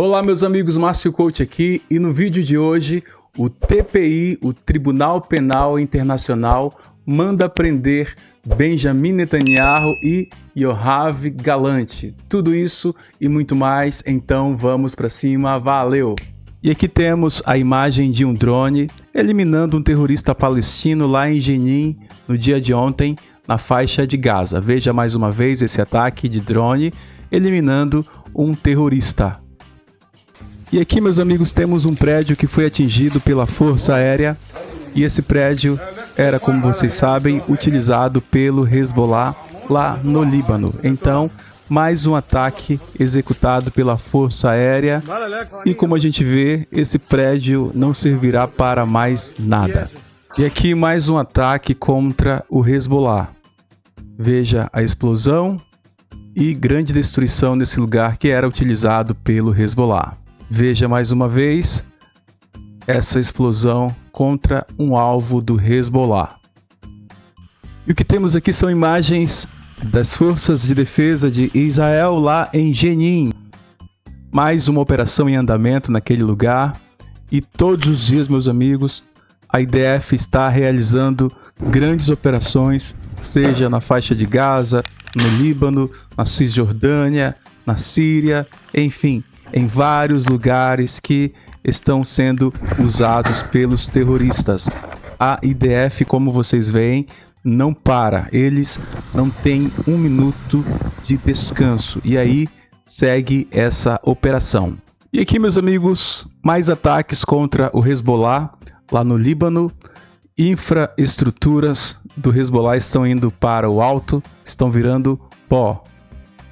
Olá meus amigos, Márcio Coach aqui, e no vídeo de hoje o TPI, o Tribunal Penal Internacional, manda prender Benjamin Netanyahu e Yoav Gallant. Tudo isso e muito mais, então vamos para cima, valeu! E aqui temos a imagem de um drone eliminando um terrorista palestino lá em Jenin no dia de ontem, na faixa de Gaza. Veja mais uma vez esse ataque de drone eliminando um terrorista. E aqui, meus amigos, temos um prédio que foi atingido pela Força Aérea, e esse prédio era, como vocês sabem, utilizado pelo Hezbollah lá no Líbano. Então, mais um ataque executado pela Força Aérea, e como a gente vê, esse prédio não servirá para mais nada. E aqui mais um ataque contra o Hezbollah. Veja a explosão e grande destruição nesse lugar que era utilizado pelo Hezbollah. Veja mais uma vez essa explosão contra um alvo do Hezbollah. E o que temos aqui são imagens das forças de defesa de Israel lá em Jenin. Mais uma operação em andamento naquele lugar. E todos os dias, meus amigos, a IDF está realizando grandes operações, seja na faixa de Gaza, no Líbano, na Cisjordânia, na Síria, enfim, em vários lugares que estão sendo usados pelos terroristas. A IDF, como vocês veem, não para. Eles não têm um minuto de descanso. E aí segue essa operação. E aqui, meus amigos, mais ataques contra o Hezbollah lá no Líbano. Infraestruturas do Hezbollah estão indo para o alto, estão virando pó.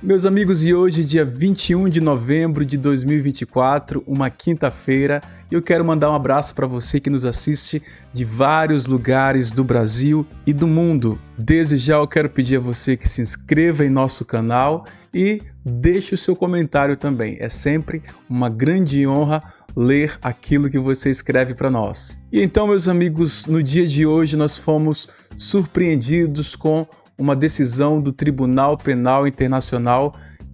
Meus amigos, e hoje, dia 21 de novembro de 2024, uma quinta-feira, eu quero mandar um abraço para você que nos assiste de vários lugares do Brasil e do mundo. Desde já eu quero pedir a você que se inscreva em nosso canal e deixe o seu comentário também. É sempre uma grande honra ler aquilo que você escreve para nós. E então, meus amigos, no dia de hoje nós fomos surpreendidos com uma decisão do Tribunal Penal Internacional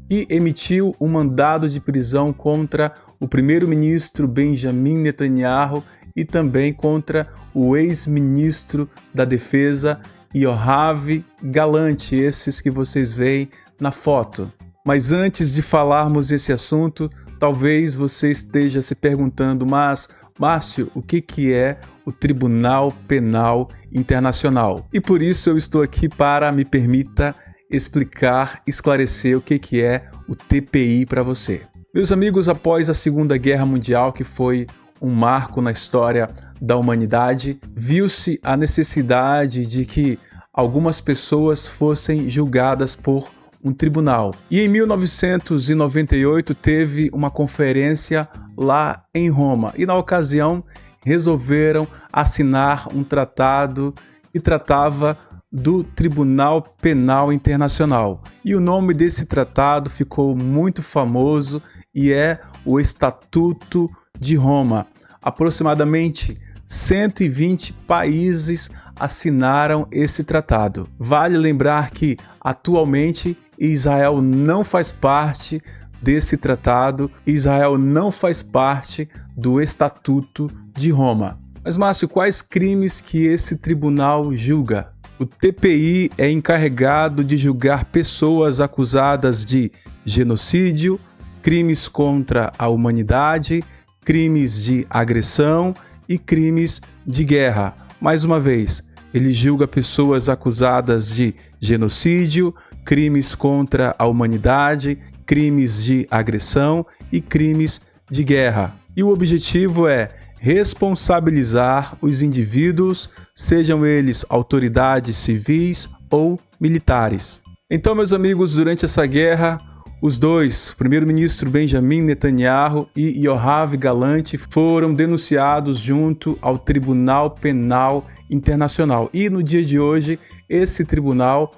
que emitiu um mandado de prisão contra o primeiro-ministro Benjamin Netanyahu e também contra o ex-ministro da Defesa Yoav Gallant, esses que vocês veem na foto. Mas antes de falarmos desse assunto, talvez você esteja se perguntando, mas Márcio, o que é o Tribunal Penal Internacional? E por isso eu estou aqui para, me permita, esclarecer o que é o TPI para você. Meus amigos, após a Segunda Guerra Mundial, que foi um marco na história da humanidade, viu-se a necessidade de que algumas pessoas fossem julgadas por um tribunal. E em 1998 teve uma conferência lá em Roma. E na ocasião resolveram assinar um tratado que tratava do Tribunal Penal Internacional. E o nome desse tratado ficou muito famoso e é o Estatuto de Roma. Aproximadamente 120 países assinaram esse tratado. Vale lembrar que atualmente Israel não faz parte desse tratado, Israel não faz parte do Estatuto de Roma. Mas, Márcio, quais crimes que esse tribunal julga? O TPI é encarregado de julgar pessoas acusadas de genocídio, crimes contra a humanidade, crimes de agressão e crimes de guerra. Mais uma vez, ele julga pessoas acusadas de genocídio, crimes contra a humanidade, crimes de agressão e crimes de guerra. E o objetivo é responsabilizar os indivíduos, sejam eles autoridades civis ou militares. Então, meus amigos, durante essa guerra, os dois, o primeiro-ministro Benjamin Netanyahu e Yoav Gallant, foram denunciados junto ao Tribunal Penal Internacional. E no dia de hoje, esse tribunal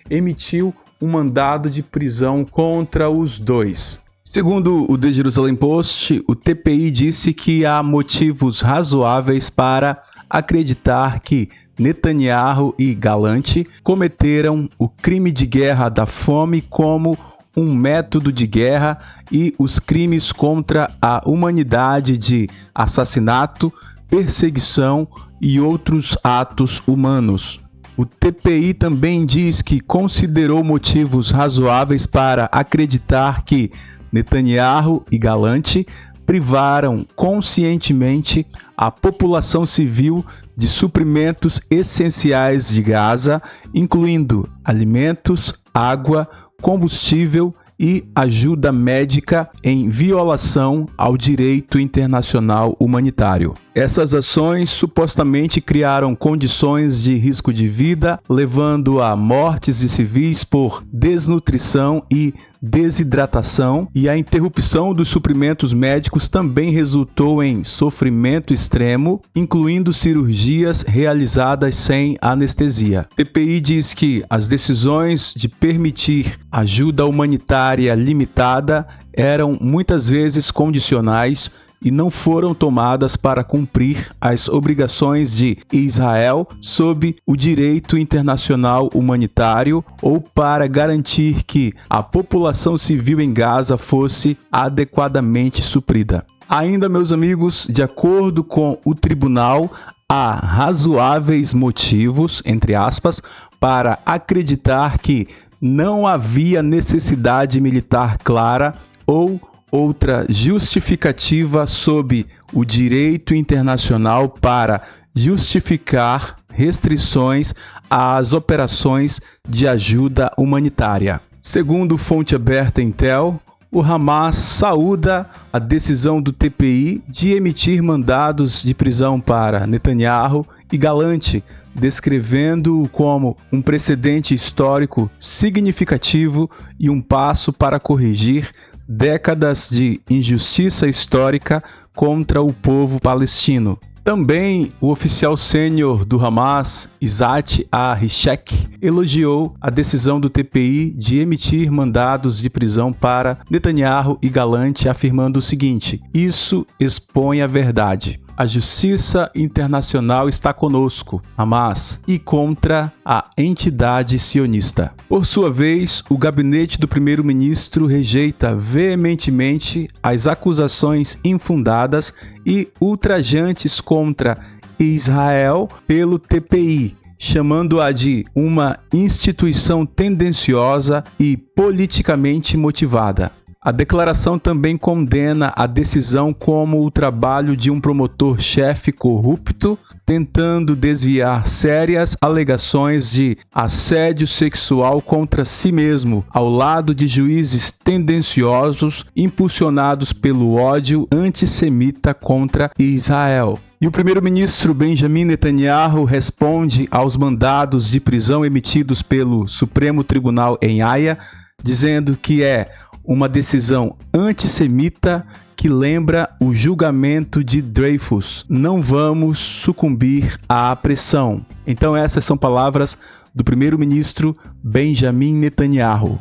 emitiu um mandado de prisão contra os dois. Segundo o The Jerusalem Post, o TPI disse que há motivos razoáveis para acreditar que Netanyahu e Gallant cometeram o crime de guerra da fome como um método de guerra e os crimes contra a humanidade de assassinato, perseguição e outros atos humanos. O TPI também diz que considerou motivos razoáveis para acreditar que Netanyahu e Gallant privaram conscientemente a população civil de suprimentos essenciais de Gaza, incluindo alimentos, água, combustível e ajuda médica, em violação ao direito internacional humanitário. Essas ações supostamente criaram condições de risco de vida, levando a mortes de civis por desnutrição e desidratação, e a interrupção dos suprimentos médicos também resultou em sofrimento extremo, incluindo cirurgias realizadas sem anestesia. A TPI diz que as decisões de permitir ajuda humanitária limitada eram muitas vezes condicionais e não foram tomadas para cumprir as obrigações de Israel sob o direito internacional humanitário ou para garantir que a população civil em Gaza fosse adequadamente suprida. Ainda, meus amigos, de acordo com o tribunal, há razoáveis motivos, entre aspas, para acreditar que não havia necessidade militar clara ou outra justificativa sob o direito internacional para justificar restrições às operações de ajuda humanitária. Segundo fonte aberta Intel, o Hamas saúda a decisão do TPI de emitir mandados de prisão para Netanyahu e Gallant, descrevendo-o como um precedente histórico significativo e um passo para corrigir décadas de injustiça histórica contra o povo palestino. Também o oficial sênior do Hamas, Izzat al-Rishaq, elogiou a decisão do TPI de emitir mandados de prisão para Netanyahu e Gallant, afirmando o seguinte: isso expõe a verdade. A justiça internacional está conosco, Hamas, e contra a entidade sionista. Por sua vez, o gabinete do primeiro-ministro rejeita veementemente as acusações infundadas e ultrajantes contra Israel pelo TPI, chamando-a de uma instituição tendenciosa e politicamente motivada. A declaração também condena a decisão como o trabalho de um promotor-chefe corrupto, tentando desviar sérias alegações de assédio sexual contra si mesmo, ao lado de juízes tendenciosos impulsionados pelo ódio antissemita contra Israel. E o primeiro-ministro Benjamin Netanyahu responde aos mandados de prisão emitidos pelo Supremo Tribunal em Haia, dizendo que é uma decisão antissemita que lembra o julgamento de Dreyfus. Não vamos sucumbir à pressão. Então essas são palavras do primeiro-ministro Benjamin Netanyahu.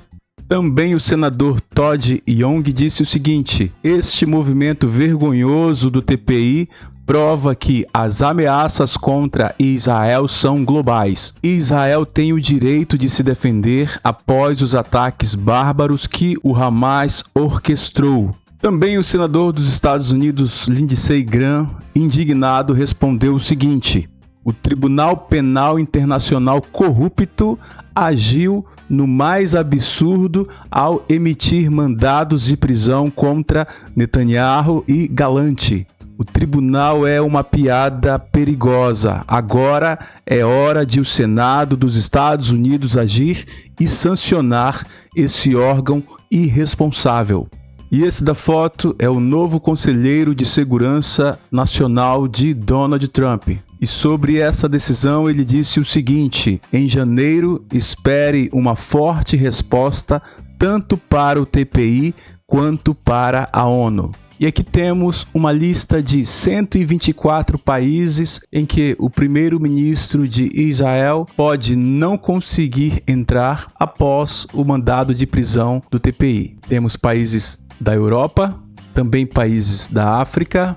Também o senador Todd Young disse o seguinte: este movimento vergonhoso do TPI prova que as ameaças contra Israel são globais. Israel tem o direito de se defender após os ataques bárbaros que o Hamas orquestrou. Também o senador dos Estados Unidos, Lindsey Graham, indignado, respondeu o seguinte: o Tribunal Penal Internacional corrupto agiu no mais absurdo ao emitir mandados de prisão contra Netanyahu e Gallant. O tribunal é uma piada perigosa. Agora é hora de o Senado dos Estados Unidos agir e sancionar esse órgão irresponsável. E esse da foto é o novo conselheiro de segurança nacional de Donald Trump. E sobre essa decisão ele disse o seguinte: em janeiro espere uma forte resposta tanto para o TPI quanto para a ONU. E aqui temos uma lista de 124 países em que o primeiro-ministro de Israel pode não conseguir entrar após o mandado de prisão do TPI. Temos países da Europa, também países da África,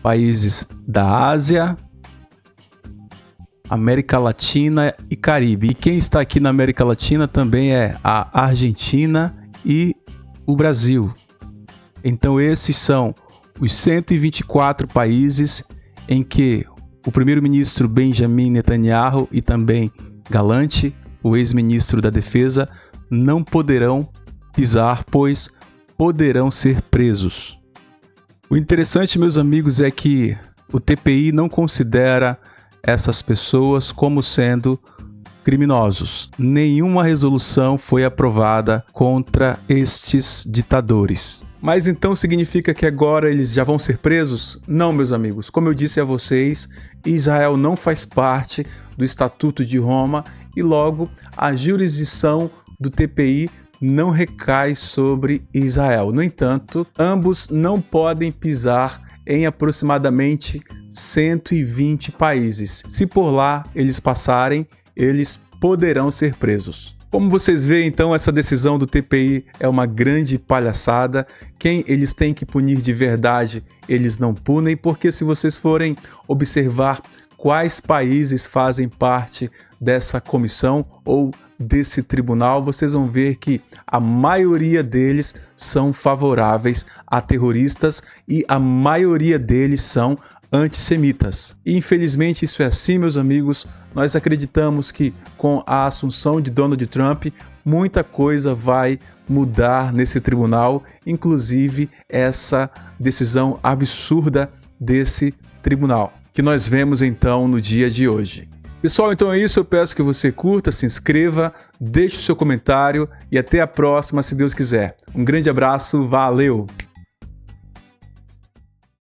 países da Ásia, América Latina e Caribe. E quem está aqui na América Latina também é a Argentina e o Brasil. Então esses são os 124 países em que o primeiro-ministro Benjamin Netanyahu e também Galante, o ex-ministro da Defesa, não poderão pisar, pois poderão ser presos. O interessante, meus amigos, é que o TPI não considera essas pessoas como sendo criminosos. Nenhuma resolução foi aprovada contra estes ditadores. Mas então significa que agora eles já vão ser presos? Não, meus amigos. Como eu disse a vocês, Israel não faz parte do Estatuto de Roma e logo a jurisdição do TPI não recai sobre Israel. No entanto, ambos não podem pisar em aproximadamente 120 países. Se por lá eles passarem, eles poderão ser presos. Como vocês veem, então, essa decisão do TPI é uma grande palhaçada. Quem eles têm que punir de verdade, eles não punem, porque se vocês forem observar quais países fazem parte dessa comissão ou desse tribunal, vocês vão ver que a maioria deles são favoráveis a terroristas e a maioria deles são antissemitas. E infelizmente isso é assim, meus amigos. Nós acreditamos que com a assunção de Donald Trump, muita coisa vai mudar nesse tribunal, inclusive essa decisão absurda desse tribunal, que nós vemos então no dia de hoje. Pessoal, então é isso. Eu peço que você curta, se inscreva, deixe o seu comentário e até a próxima, se Deus quiser. Um grande abraço, valeu!